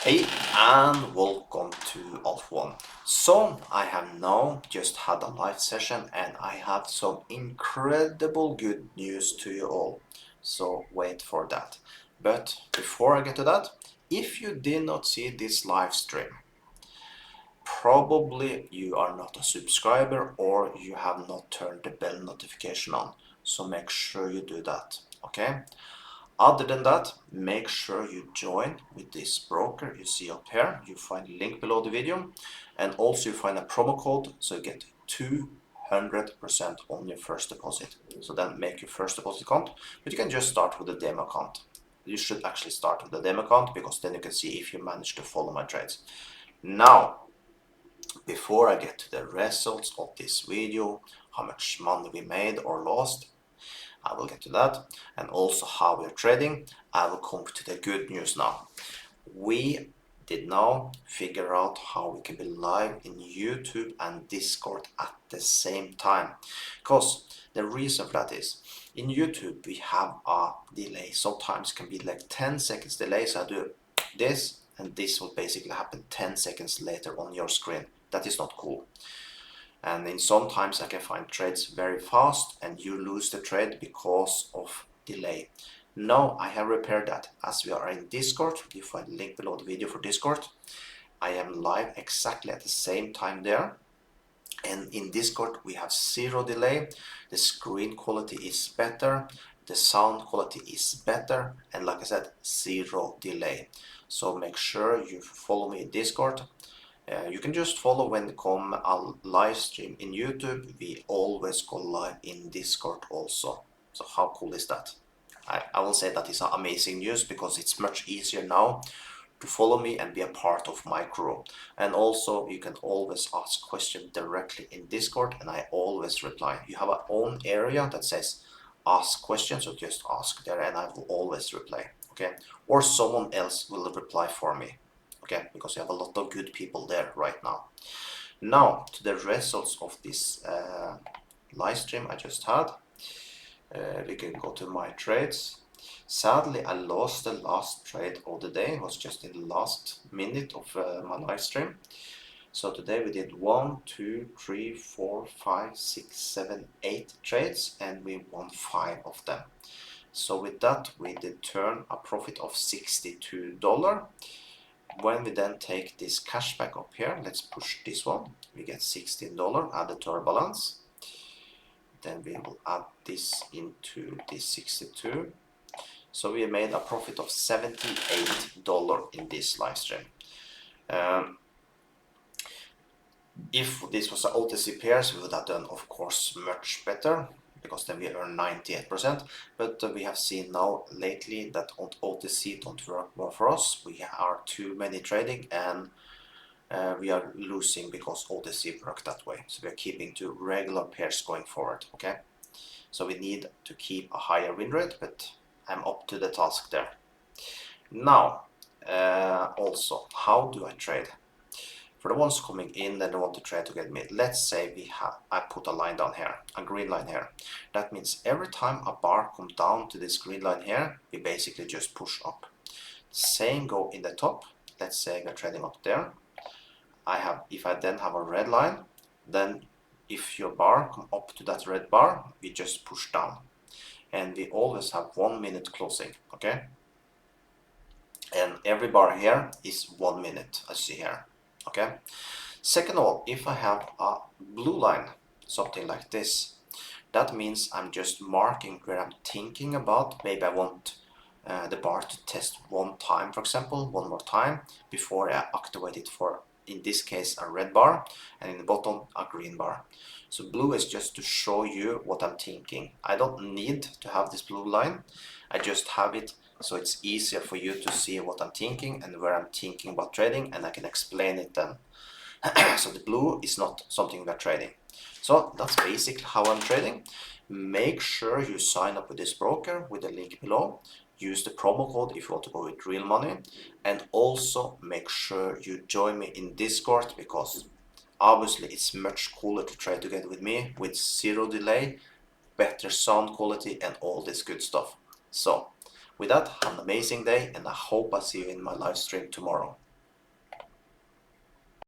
Hey and welcome to Alpha One. So I have now just had a live session and I have some incredible good news to you all. So wait for that. But before I get to that, if you did not see this live stream, probably you are not a subscriber or you have not turned the bell notification on. So make sure you do that, okay? Other than that, make sure you join with this broker you see up here. You find a link below the video, and also you find a promo code so you get 200% on your first deposit. So then make your first deposit count, but you can just start with a demo account. You should actually start with the demo account because then you can see if you manage to follow my trades. Now, before I get to the results of this video, how much money we made or lost, I will get to that, and also how we're trading. I will come to the good news now. We did now figure out how we can be live in YouTube and Discord at the same time. Because the reason for that is, in YouTube we have a delay. Sometimes it can be like 10 seconds delay, so I do this and this will basically happen 10 seconds later on your screen. That is not cool. And in sometimes I can find trades very fast and you lose the trade because of delay. Now I have repaired that. As we are in Discord, you find the link below the video for Discord. I am live exactly at the same time there. And in Discord we have zero delay. The screen quality is better. The sound quality is better. And like I said, zero delay. So make sure you follow me in Discord. You can just follow when they come a live stream in YouTube. We always go live in Discord also. So how cool is that? I will say that is amazing news because it's much easier now to follow me and be a part of my crew. And also you can always ask questions directly in Discord and I always reply. You have a own area that says ask questions, so just ask there and I will always reply. Okay, or someone else will reply for me. Okay, because you have a lot of good people there right now. Now to the results of this live stream I just had. We can go to my trades. Sadly, I lost the last trade of the day. It was just in the last minute of my live stream. So today we did 1, 2, 3, 4, 5, 6, 7, 8 trades and we won 5 of them. So with that we did turn a profit of $62. When we then take this cashback up here, let's push this one. We get $16 added to our balance. Then we will add this into this 62. So we made a profit of $78 in this live stream. If this was an OTC pairs, we would have done, of course, much better because then we earn 98%. But we have seen now lately that OTC don't work more for us. We are too many trading and we are losing because OTC work that way. So we are keeping to regular pairs going forward. Okay, so we need to keep a higher win rate, but I'm up to the task there. Now, also, how do I trade? For the ones coming in that want to trade to get me, let's say I put a line down here, a green line here. That means every time a bar comes down to this green line here, we basically just push up. Same go in the top. Let's say we're trading up there. If I then have a red line, then if your bar come up to that red bar, we just push down. And we always have 1 minute closing, okay? And every bar here is 1 minute, as you see here, okay? Second of all, if I have a blue line, something like this, that means I'm just marking where I'm thinking about. Maybe I want the bar to test one time, for example, one more time before I activate it for, in this case, a red bar, and in the bottom a green bar. So blue is just to show you what I'm thinking. I don't need to have this blue line. I just have it so it's easier for you to see what I'm thinking and where I'm thinking about trading, and I can explain it then. So the blue is not something we're trading. So that's basically how I'm trading. Make sure you sign up with this broker with the link below. Use the promo code if you want to go with real money, and also make sure you join me in Discord because obviously it's much cooler to trade together with me with zero delay, better sound quality and all this good stuff. So with that, have an amazing day and I hope I see you in my live stream tomorrow.